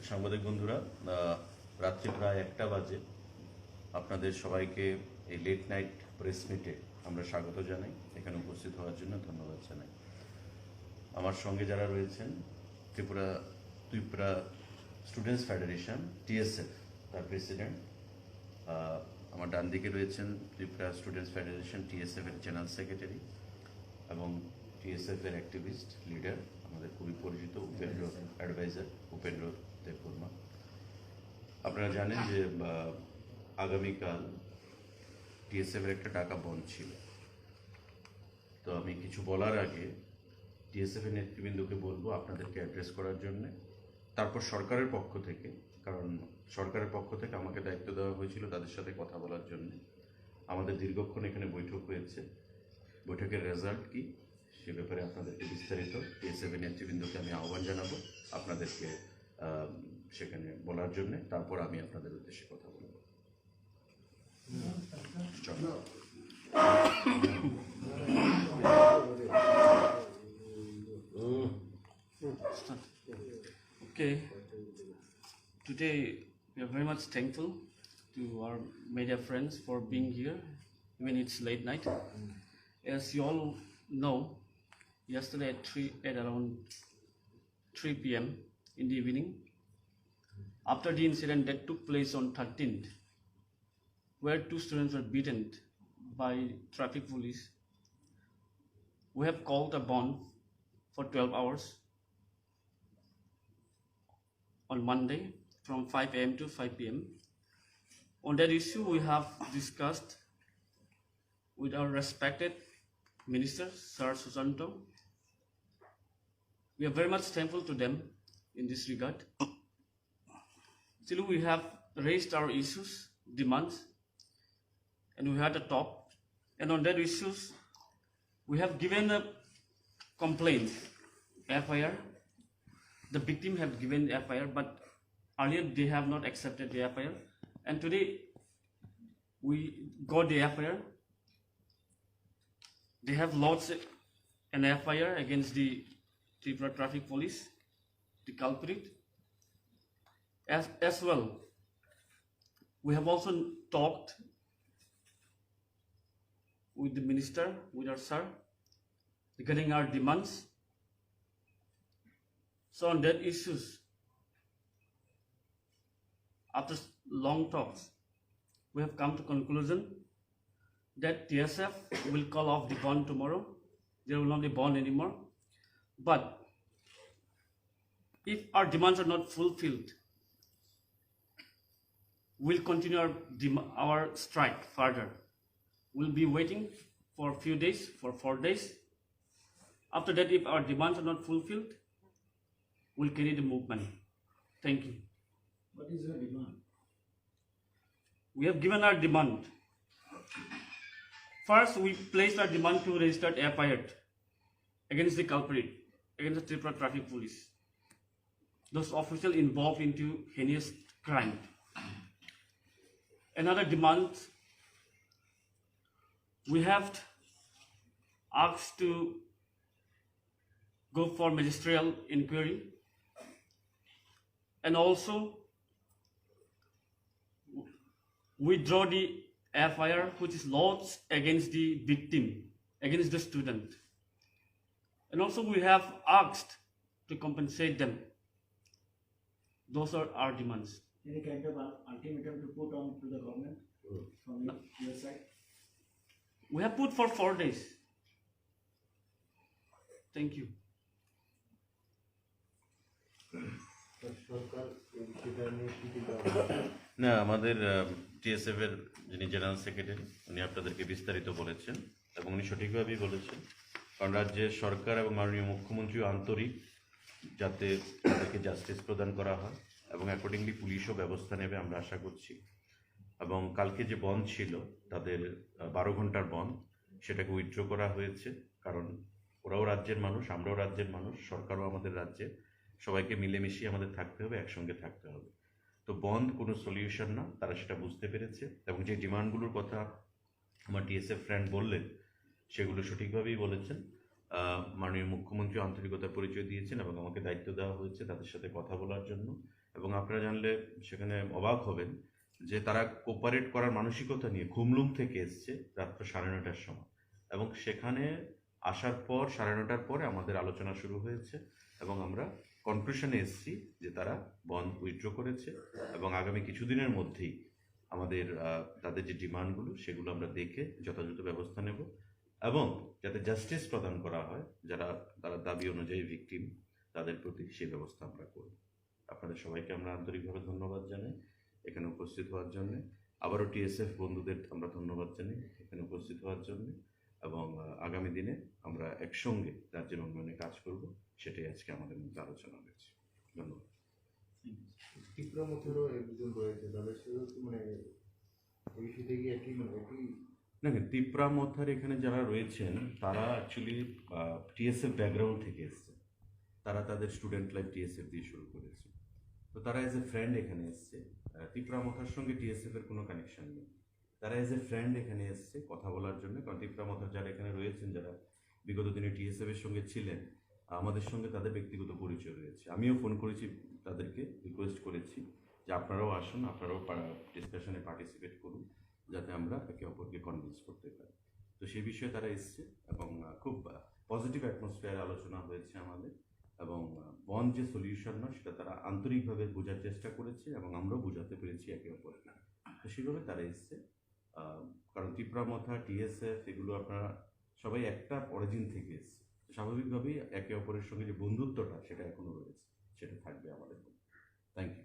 সাংবাদিক বন্ধুরা, রাত্রি প্রায় 1টা বাজে। আপনাদের সবাইকে এই লেট নাইট প্রেস মিটে আমরা স্বাগত জানাই। এখানে উপস্থিত হওয়ার জন্য ধন্যবাদ জানাই। আমার সঙ্গে যারা রয়েছেন, ত্রিপুরা স্টুডেন্টস ফেডারেশন টিএসএফ তার প্রেসিডেন্ট, আমার ডান দিকে রয়েছেন ত্রিপুরা স্টুডেন্টস ফেডারেশন টিএসএফ এর জেনারেল সেক্রেটারি এবং টিএসএফ এর অ্যাক্টিভিস্ট লিডার, আমাদের খুবই পরিচিত উপেন্দ্র দেববর্মা। আপনারা জানেন যে আগামীকাল টিএসএফ এর একটা টাকা বন্ধ ছিল। তো আমি কিছু বলার আগে টিএসএফ এর নেতৃবৃন্দকে বলবো আপনাদেরকে অ্যাড্রেস করার জন্যে, তারপর সরকারের পক্ষ থেকে, কারণ সরকারের পক্ষ থেকে আমাকে দায়িত্ব দেওয়া হয়েছিল তাদের সাথে কথা বলার জন্য। আমাদের দীর্ঘক্ষণ এখানে বৈঠক হয়েছে। বৈঠকের রেজাল্ট কি সে ব্যাপারে আপনাদেরকে বিস্তারিত টিএসএফ এর নেতৃবৃন্দকে আমি আহ্বান জানাবো আপনাদেরকে সেখানে বলার জন্যে। তারপর আমি আপনাদের উদ্দেশ্যে কথা বলবো। Okay, today we are very much thankful to our media friends for being here, even it's late night. As you all know, yesterday at around 3 p.m. in the evening, after the incident that took place on 13th, where 2 students were beaten by traffic police, we have called a bond for 12 hours on Monday from 5 a.m. to 5 p.m. On that issue, we have discussed with our respected Minister, Sir Susanto. We are very much thankful to them in this regard. Still, we have raised our issues, demands, and we had a talk. And on that issues, we have given a complaint, FIR. The victim have given the FIR, but earlier they have not accepted the FIR. And today, we got the FIR. They have lodged an FIR against the Tripura Traffic Police, the culprit. As well, we have also talked with the minister, with our sir, regarding our demands. So on that issues, after long talks, we have come to conclusion that TSF will call off the bond tomorrow. There will not be bond anymore. But if our demands are not fulfilled, we'll continue our strike further. We'll be waiting for a few days, for 4 days. After that, if our demands are not fulfilled, we'll carry the movement. Thank you. What is your demand? We have given our demand. First, we placed our demand to register FIR against the culprit, against the Tripura Traffic Police, those officials involved into heinous crime. Another demand, we have asked to go for magisterial inquiry, and also withdraw the FIR which is lodged against the victim, against the student. And also we have asked to compensate them. Those are our demands. Any kind of ultimatum to put on to the government from your side? We have put for 4 days. Thank you. না, আমাদের TSF এর যিনি general secretary, উনি আপনাদেরকে বিস্তারিত বলেছেন এবং উনি সঠিকভাবেই বলেছেন। কারণ রাজ্যের সরকার এবং মাননীয় মুখ্যমন্ত্রীও আন্তরিক যাতে তাদেরকে জাস্টিস প্রদান করা হয় এবং অ্যাকর্ডিংলি পুলিশও ব্যবস্থা নেবে আমরা আশা করছি। এবং কালকে যে বন্ধ ছিল তাদের 12 ঘন্টার বন্ধ, সেটাকে উইথড্র করা হয়েছে। কারণ ওরাও রাজ্যের মানুষ, আমরাও রাজ্যের মানুষ, সরকারও আমাদের রাজ্যে, সবাইকে মিলেমিশিয়ে আমাদের থাকতে হবে, একসঙ্গে থাকতে হবে। তো বন্ধ কোনো সলিউশন না, তারা সেটা বুঝতে পেরেছে এবং যে ডিমান্ডগুলোর কথা আমার টিএসএফ ফ্রেন্ড বললেন সেগুলো সঠিকভাবেই বলেছেন। মাননীয় মুখ্যমন্ত্রী আন্তরিকতার পরিচয় দিয়েছেন এবং আমাকে দায়িত্ব দেওয়া হয়েছে তাদের সাথে কথা বলার জন্য। এবং আপনারা জানলে সেখানে অবাক হবেন যে তারা কোপারেট করার মানসিকতা নিয়ে খুমলুং থেকে এসছে রাত্র 9:30টার সময়, এবং সেখানে আসার পর 9:30টার পরে আমাদের আলোচনা শুরু হয়েছে এবং আমরা কনক্লুশনে এসেছি যে তারা বন্ড উইথড্র করেছে এবং আগামী কিছুদিনের মধ্যেই আমাদের তাদের যে ডিমান্ডগুলো সেগুলো আমরা দেখে যথাযথ ব্যবস্থা নেব এবং যাতে জাস্টিস প্রদান করা হয় যারা তারা দাবি অনুযায়ী ভিকটিম তাদের প্রতি সেই ব্যবস্থা আমরা করব। আপনাদের সবাইকে আমরা আন্তরিকভাবে ধন্যবাদ জানাই এখানে উপস্থিত হওয়ার জন্য। আবারও টিএসএফ বন্ধুদের আমরা ধন্যবাদ জানাই এখানে উপস্থিত হওয়ার জন্য, এবং আগামী দিনে আমরা একসঙ্গে রাজ্যের উন্নয়নে কাজ করব, সেটাই আজকে আমাদের মধ্যে আলোচনা হয়েছে। ধন্যবাদ। ত্রিপুরা মধ্যেও একজন রয়েছে, তাদের সাথে মানে ওই ইস্যুতে কি একই মানে একই দেখেন, তিপ্রা মথার এখানে যারা রয়েছেন তারা অ্যাকচুয়ালি টিএসএফ ব্যাকগ্রাউন্ড থেকে এসছে, তারা তাদের স্টুডেন্ট লাইফ টিএসএফ দিয়ে শুরু করেছে, তো তারা এজ এ ফ্রেন্ড এখানে এসছে। তিপ্রা মথার সঙ্গে টিএসএফ এর কোনো কানেকশন নেই, তারা এজ এ ফ্রেন্ড এখানে এসছে কথা বলার জন্য। কারণ তিপ্রা মথার যারা এখানে রয়েছেন, যারা বিগত দিনে টিএসএফ এর সঙ্গে ছিলেন, আমাদের সঙ্গে তাদের ব্যক্তিগত পরিচয় রয়েছে। আমিও ফোন করেছি তাদেরকে, রিকোয়েস্ট করেছি যে আপনারাও আসুন, আপনারাও ডিসকাশনে পার্টিসিপেট করুন, যাতে আমরা একে অপরকে কনভিন্স করতে পারি। তো সেই বিষয়ে তারা এসছে এবং খুব পজিটিভ অ্যাটমসফিয়ার আলোচনা হয়েছে আমাদের, এবং বন্ড যে সলিউশন নয় সেটা তারা আন্তরিকভাবে বোঝার চেষ্টা করেছে এবং আমরাও বোঝাতে পেরেছি একে অপরকে। তো সেভাবে তারা এসছে। কারণ ত্রিপুরা মথা, টিএসএফ এগুলো আপনারা সবাই একটা অরিজিন থেকে এসছে, স্বাভাবিকভাবেই একে অপরের সঙ্গে যে বন্ধুত্বটা সেটা এখনো রয়েছে, সেটা থাকবে আমাদের। Thank you.